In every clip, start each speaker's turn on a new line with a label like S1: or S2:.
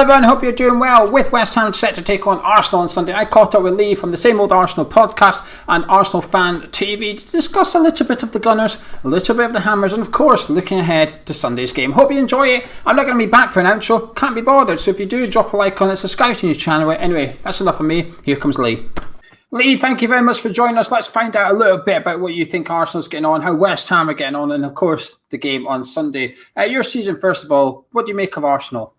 S1: everyone, hope you're doing well. With West Ham set to take on Arsenal on Sunday, I caught up with Lee from the Same Old Arsenal podcast and Arsenal Fan TV to discuss a little bit of the Gunners, a little bit of the Hammers, and of course looking ahead to Sunday's game. Hope you enjoy it. I'm not going to be back for an outro, can't be bothered, so if you do, drop a like on it, subscribe to your channel. Anyway, that's enough of me. Here comes Lee. Lee, thank you very much for joining us. Let's find out a little bit about what you think Arsenal's getting on, how West Ham are getting on, and of course the game on Sunday. Your season, first of all, what do you make of Arsenal?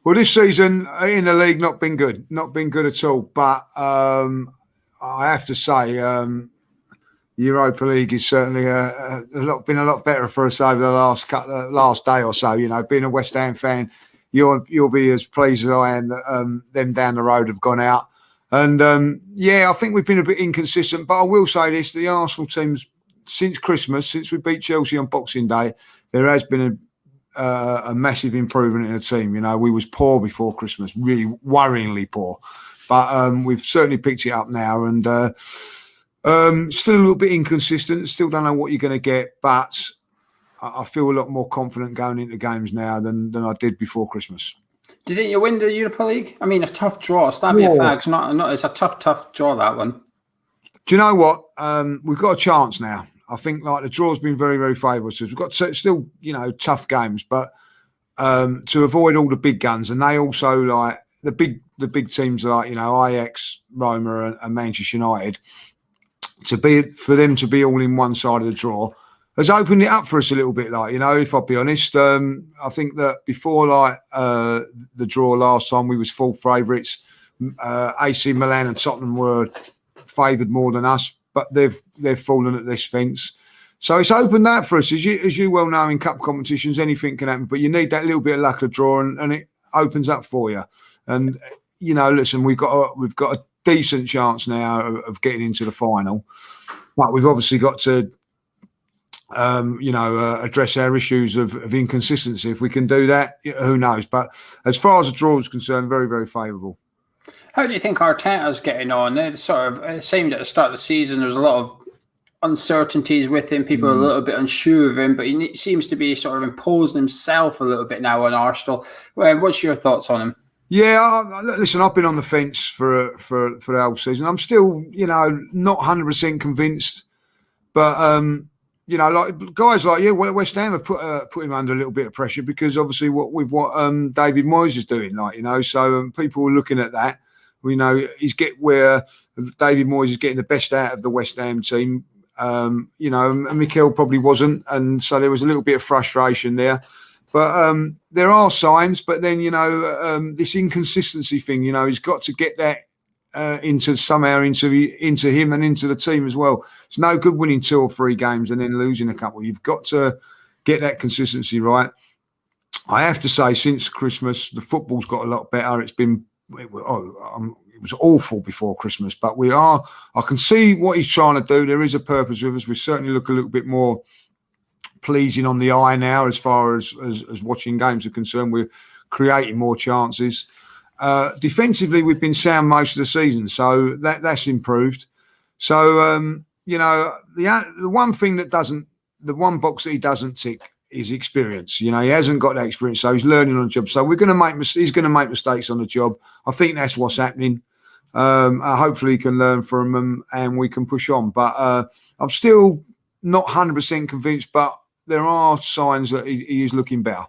S2: Well, this season in the league, not been good at all. But I have to say, Europa League is certainly been a lot better for us over the last day or so. You know, being a West Ham fan, you'll be as pleased as I am that them down the road have gone out. And I think we've been a bit inconsistent. But I will say this: the Arsenal teams since Christmas, since we beat Chelsea on Boxing Day, there has been a massive improvement in the team. You know, we was poor before Christmas, really worryingly poor, but we've certainly picked it up now, and still a little bit inconsistent. Still don't know what you're going to get, but I feel a lot more confident going into games now than I did before Christmas.
S1: Do you think you win the Europa League? I mean, a tough draw. Slavia Prag's not. It's a tough draw, that one.
S2: Do you know what? We've got a chance now. I think like the draw's been very, very favourable to us. We've got still, tough games, but to avoid all the big guns, and they also like the big teams like Ajax, Roma, and Manchester United, for them to be all in one side of the draw has opened it up for us a little bit. Like if I'll be honest, I think that before the draw last time we was full favourites. AC Milan and Tottenham were favoured more than us, but they've fallen at this fence. So it's opened that for us. As you well know, in cup competitions, anything can happen, but you need that little bit of luck of draw, and it opens up for you. And listen, we've got a decent chance now of getting into the final, but we've obviously got to address our issues of inconsistency. If we can do that, who knows? But as far as the draw is concerned, very, very favourable.
S1: How do you think Arteta's getting on? It seemed at the start of the season there's a lot of uncertainties with him. People are a little bit unsure of him, but he seems to be sort of imposing himself a little bit now on Arsenal. What's your thoughts on him? Yeah,
S2: listen, I've been on the fence for the whole season. I'm still, not 100% convinced, but like guys like you, West Ham have put him under a little bit of pressure because obviously what David Moyes is doing, so people are looking at that. We know where David Moyes is getting the best out of the West Ham team. And Mikel probably wasn't, and so there was a little bit of frustration there. But there are signs. But then this inconsistency thing, he's got to get that into him and into the team as well. It's no good winning 2 or 3 games and then losing a couple. You've got to get that consistency right. I have to say, since Christmas, the football's got a lot better. It was awful before Christmas, but I can see what he's trying to do. There is a purpose with us. We certainly look a little bit more pleasing on the eye now as far as watching games are concerned. We're creating more chances. Defensively, we've been sound most of the season, so that's improved. So, the one box that he doesn't tick is experience. He hasn't got that experience, so he's learning on the job. So he's going to make mistakes on the job. I think that's what's happening. Hopefully he can learn from them and we can push on. But I'm still not 100% convinced, but there are signs that he is looking better.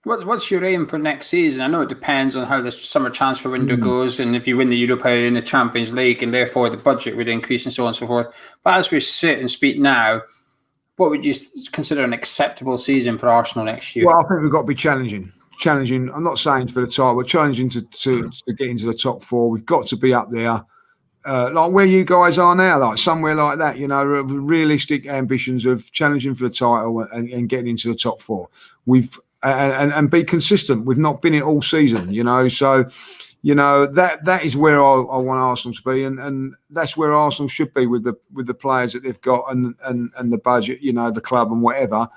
S1: What's your aim for next season? I know it depends on how the summer transfer window goes, and if you win the Europa and the Champions League, and therefore the budget would increase and so on and so forth. But as we sit and speak now, what would you consider an acceptable season for Arsenal next year?
S2: Well, I think we've got to be challenging. I'm not saying for the title, but challenging to get into the top 4. We've got to be up there, like where you guys are now, like somewhere like that. Realistic ambitions of challenging for the title and getting into the top 4. And be consistent. We've not been it all season, So, that is where I want Arsenal to be, and that's where Arsenal should be with the players that they've got and the budget, the club and whatever.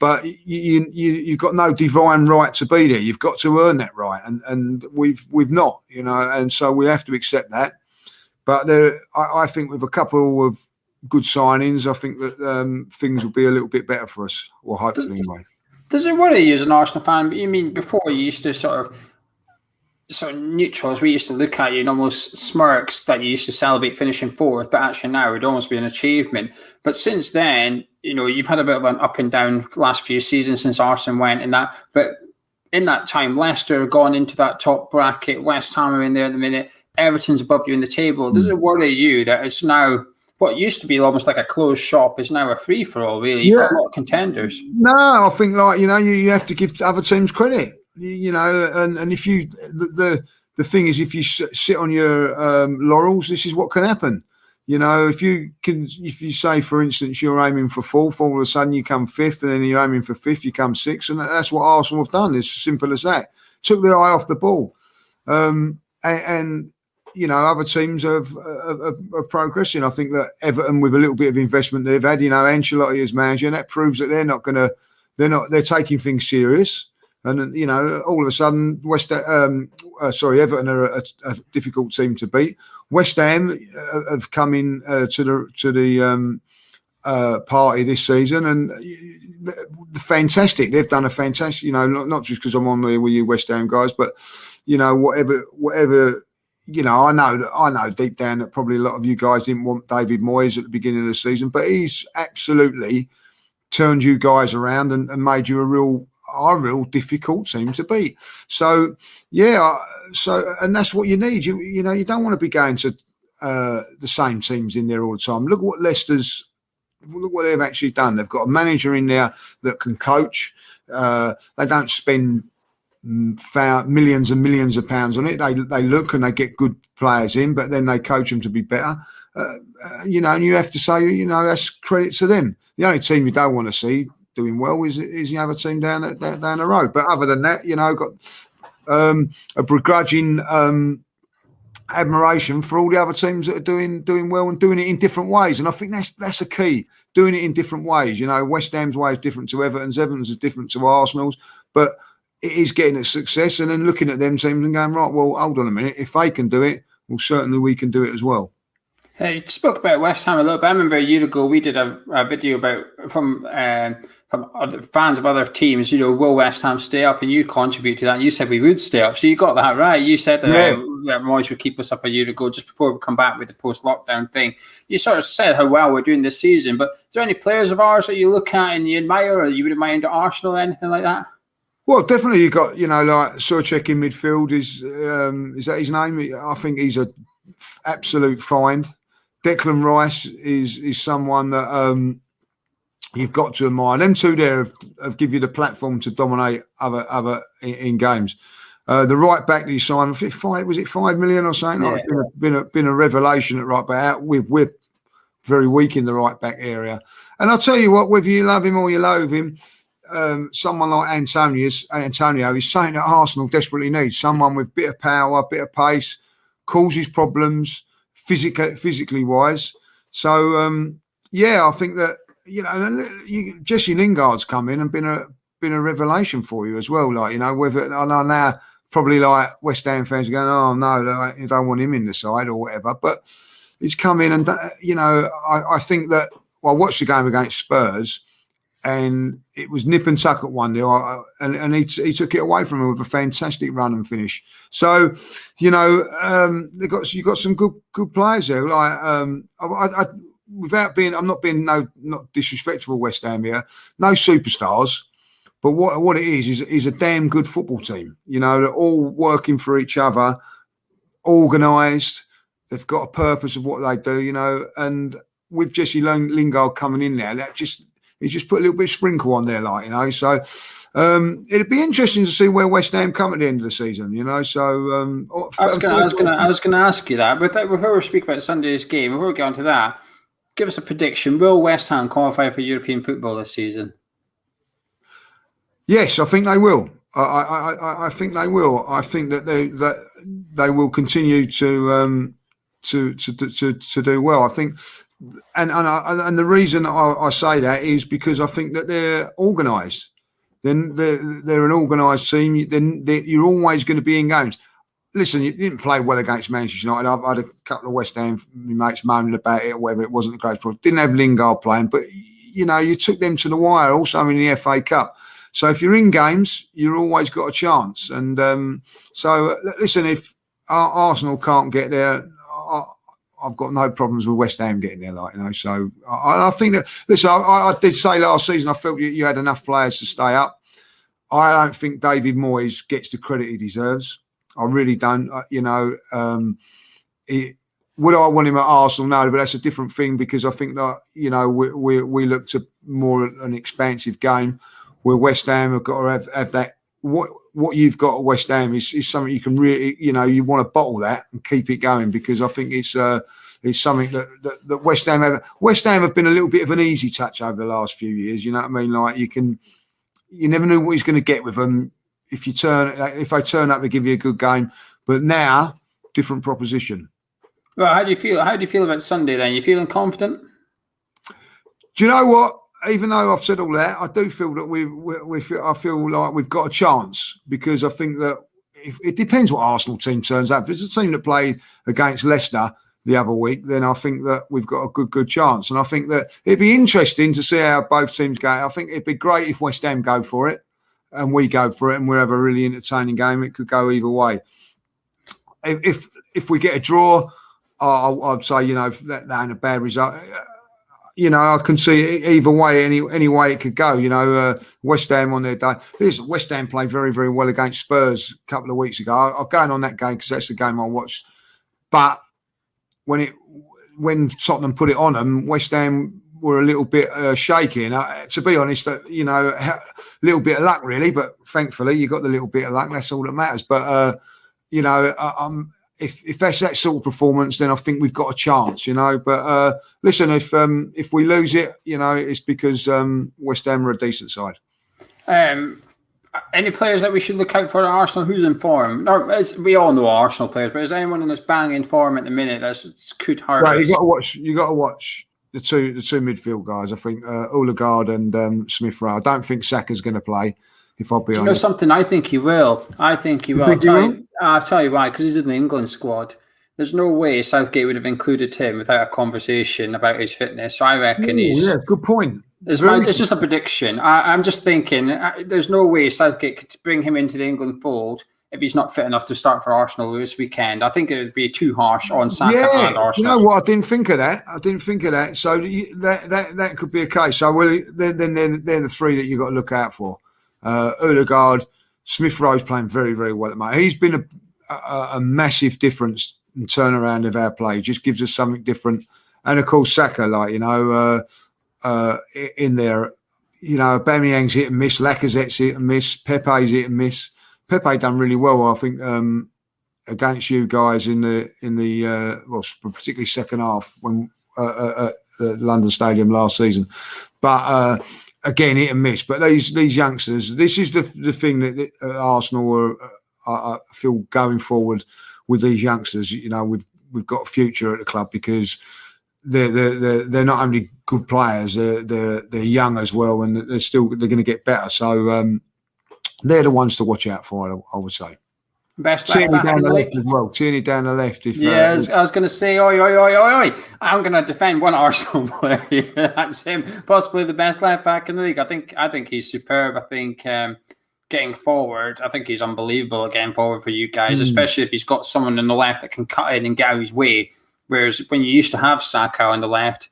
S2: But you've got no divine right to be there. You've got to earn that right, and we've not, and so we have to accept that. But I think with a couple of good signings, I think that things will be a little bit better for us, or hopefully anyway.
S1: Does it worry you as an Arsenal fan? You mean before you used to sort of sort of neutrals, we used to look at you and almost smirks that you used to celebrate finishing fourth, but actually now it would almost be an achievement. But since then, you've had a bit of an up and down last few seasons since Arsenal went in that. But in that time, Leicester have gone into that top bracket. West Ham are in there at the minute. Everton's above you in the table. Does it worry you that it's now what used to be almost like a closed shop is now a free for all? Really, you've got a lot of contenders.
S2: No, I think you have to give other teams credit. And if you the thing is, if you sit on your laurels, this is what can happen. If you say, for instance, you're aiming for fourth, all of a sudden you come fifth, and then you're aiming for fifth, you come sixth, and that's what Arsenal have done. It's as simple as that. Took their eye off the ball, and other teams have progressing. I think that Everton, with a little bit of investment they've had, Ancelotti as manager, and that proves that they're taking things serious. And all of a sudden, Everton are a difficult team to beat. West Ham have come in to the party this season, and fantastic. They've done a fantastic. Not just because I'm on there with you West Ham guys, but whatever. I know deep down that probably a lot of you guys didn't want David Moyes at the beginning of the season, but he's absolutely turned you guys around and made you a real difficult team to beat. So and that's what you need. You don't want to be going to the same teams in there all the time. Look what they've actually done. They've got a manager in there that can coach. They don't spend millions and millions of pounds on it. They look and they get good players in, but then they coach them to be better. And you have to say, that's credit to them. The only team you don't want to see doing well is the other team down the road. But other than that, got a begrudging admiration for all the other teams that are doing well and doing it in different ways. And I think that's a key, doing it in different ways. West Ham's way is different to Everton's. Everton's is different to Arsenal's, but it is getting a success. And then looking at them teams and going, right, well, hold on a minute. If they can do it, well, certainly we can do it as well.
S1: You spoke about West Ham a little bit. I remember a year ago we did a video from other fans of other teams. Will West Ham stay up? And you contributed to that. And you said we would stay up, so you got that right. You said that Moyes would keep us up a year ago, just before we come back with the post-lockdown thing. You sort of said how well we're doing this season. But is there any players of ours that you look at and you admire, or you would admire into Arsenal or anything like that?
S2: Well, definitely you got like Souček in midfield. Is that his name? I think he's a absolute find. Declan Rice is someone that you've got to admire. Them two there have give you the platform to dominate other in games. The right back that you signed, was it 5 million or something? Yeah. It's been a revelation at right back. We're very weak in the right back area. And I'll tell you what, whether you love him or you loathe him, someone like Antonio is saying that Arsenal desperately needs someone with bit of power, bit of pace, causes problems physically wise. So I think that Jesse Lingard's come in and been a revelation for you as well. Like whether I know now probably like West Ham fans are going, oh no, you don't want him in the side or whatever. But he's come in and I think that I watched the game against Spurs. And it was nip and tuck at 1-0, and he took it away from him with a fantastic run and finish. So, you got some good players there. Like I'm not being not disrespectful West Ham here. No superstars, but what it is a damn good football team. They're all working for each other, organised. They've got a purpose of what they do. And with Jesse Lingard coming in there, he just put a little bit of sprinkle on there, So it'd be interesting to see where West Ham come at the end of the season, So
S1: I was going to ask you that, but before we speak about Sunday's game, before we get on to that, give us a prediction. Will West Ham qualify for European football this season?
S2: Yes, I think they will. I think they will. I think that they will continue to do well. I think. And the reason I say that is because I think that they're organised. Then they're an organised team. Then you're always going to be in games. Listen, you didn't play well against Manchester United. I've had a couple of West Ham mates moaning about it or whether it wasn't the greatest problem. Didn't have Lingard playing, but you took them to the wire. Also in the FA Cup. So if you're in games, you're always got a chance. And so listen, if Arsenal can't get there, I've got no problems with West Ham getting there, like, you know. So I think that, listen, I did say last season I felt you had enough players to stay up. I don't think David Moyes gets the credit he deserves. I really don't. You know, would I want him at Arsenal? No, but that's a different thing, because I think that, you know, we look to more an expansive game where West Ham have got to have that. What you've got at West Ham is something you can really, you know, you want to bottle that and keep it going, because I think it's something that West Ham have. West Ham have been a little bit of an easy touch over the last few years. You know what I mean? Like, you never knew what he's going to get with them. If they turn up, they give you a good game. But now, different proposition.
S1: Well, how do you feel? How do you feel about Sunday then? You feeling confident?
S2: Do you know what? Even though I've said all that, I do feel that I feel like we've got a chance, because I think that it depends what Arsenal team turns up. If it's a team that played against Leicester the other week, then I think that we've got a good chance. And I think that it'd be interesting to see how both teams go. I think it'd be great if West Ham go for it and we go for it, and we have a really entertaining game. It could go either way. If we get a draw, I'd say, you know, that ain't a bad result. You know, I can see either way, any way it could go. You know, West Ham on their day. West Ham played very, very well against Spurs a couple of weeks ago. I'm going on that game because that's the game I watched. But when Tottenham put it on them, West Ham were a little bit shaky. And to be honest, you know, a little bit of luck really. But thankfully, you got the little bit of luck. That's all that matters. But you know, if that's that sort of performance, then I think we've got a chance, you know. But listen, if we lose it, you know, it's because West Ham are a decent side.
S1: Any players that we should look out for at Arsenal? Who's in form? We all know Arsenal players, but is anyone in this banging form at the minute that could hurt?
S2: Right, you got to watch the two midfield guys. I think Odegaard and Smith Rowe. I don't think Saka's going to play. If I'll be honest.
S1: You know something? I think he will. I'll tell you why, because he's in the England squad. There's no way Southgate would have included him without a conversation about his fitness. So I reckon
S2: yeah, good point.
S1: It's just a prediction. I'm just thinking there's no way Southgate could bring him into the England fold if he's not fit enough to start for Arsenal this weekend. I think it would be too harsh on Saka and Arsenal.
S2: You know what? I didn't think of that. So that could be a case. So they're the three that you've got to look out for. Odegaard, Smith Rowe's playing very, very well at the moment. He's been a massive difference in turnaround of our play. He just gives us something different. And of course, Saka, like, you know, in there, you know, Aubameyang's hit and miss, Lacazette's hit and miss, Pepe's hit and miss. Pepe done really well, I think, against you guys in the particularly second half when at the London Stadium last season. But again, hit and miss. But these youngsters, this is the thing that Arsenal I feel going forward with these youngsters. You know, we've got a future at the club because they're not only good players, they're young as well, and they're going to get better. So they're the ones to watch out for, I would say.
S1: Best Tierney down the
S2: left as well. Tierney down the left.
S1: I was going to say, oi. I'm going to defend one Arsenal player here. That's him, possibly the best left back in the league. I think he's superb. I think getting forward, I think he's unbelievable getting forward for you guys, especially if he's got someone on the left that can cut in and get out his way. Whereas when you used to have Saka on the left,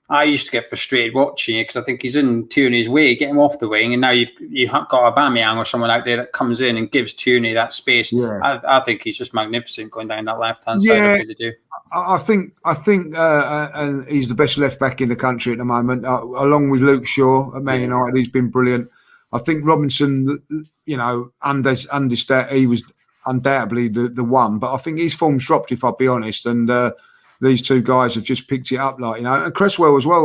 S1: I used to get frustrated watching it because I think he's in Tierney's way, get him off the wing, and now you've got Aubameyang or someone out there that comes in and gives Tierney that space. Yeah. I think he's just magnificent going down that left-hand side. I really do.
S2: I think and he's the best left back in the country at the moment, along with Luke Shaw at Man United. He's been brilliant. I think Robinson, you know, he was undoubtedly the one, but I think his form's dropped, if I'll be honest, and these two guys have just picked it up, like, you know, and Cresswell as well.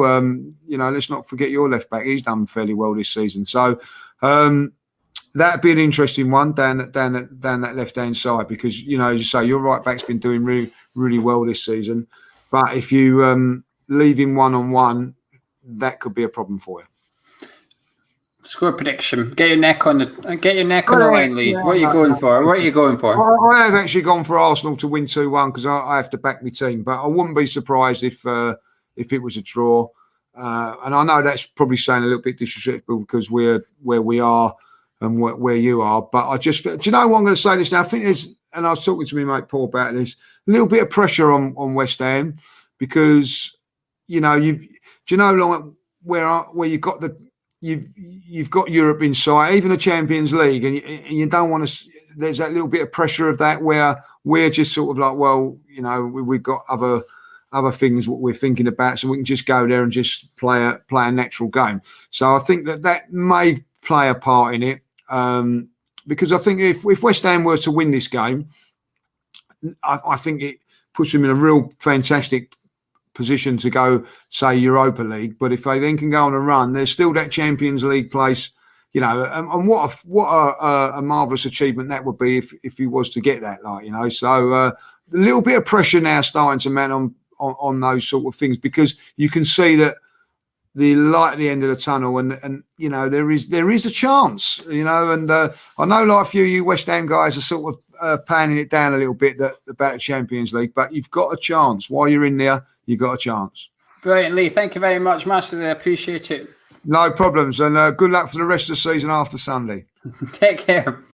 S2: You know, let's not forget your left back; he's done fairly well this season. So that'd be an interesting one down that left hand side, because, you know, as you say, your right back's been doing really, really well this season. But if you leave him 1-on-1, that could be a problem for you.
S1: Score prediction. Get your neck on the line, Lee. What are you going for?
S2: I have actually gone for Arsenal to win 2-1 because I have to back my team. But I wouldn't be surprised if it was a draw. And I know that's probably saying a little bit disrespectful because we're where we are and where you are. But I just, do you know what I'm going to say this now? I think there's, and I was talking to my mate Paul about this, a little bit of pressure on West Ham because, you know, like where you've got you've got Europe in sight, even the Champions League, and you don't want to. There's that little bit of pressure of that where we're just sort of like, well, you know, we've got other things what we're thinking about, so we can just go there and just play a natural game. So I think that may play a part in it, because I think if West Ham were to win this game, I think it puts them in a real fantastic position to go, say, Europa League. But if they then can go on a run, there's still that Champions League place, you know. And what a marvellous achievement that would be if he was to get that, like, you know. So a little bit of pressure now starting to mount on those sort of things, because you can see that the light at the end of the tunnel, and you know, there is a chance, you know. And I know like a few of you West Ham guys are sort of panning it down a little bit about the Champions League, but you've got a chance while you're in there. You've got a chance.
S1: Brilliant, Lee. Thank you very much, massively. I appreciate it.
S2: No problems, and good luck for the rest of the season after Sunday.
S1: Take care.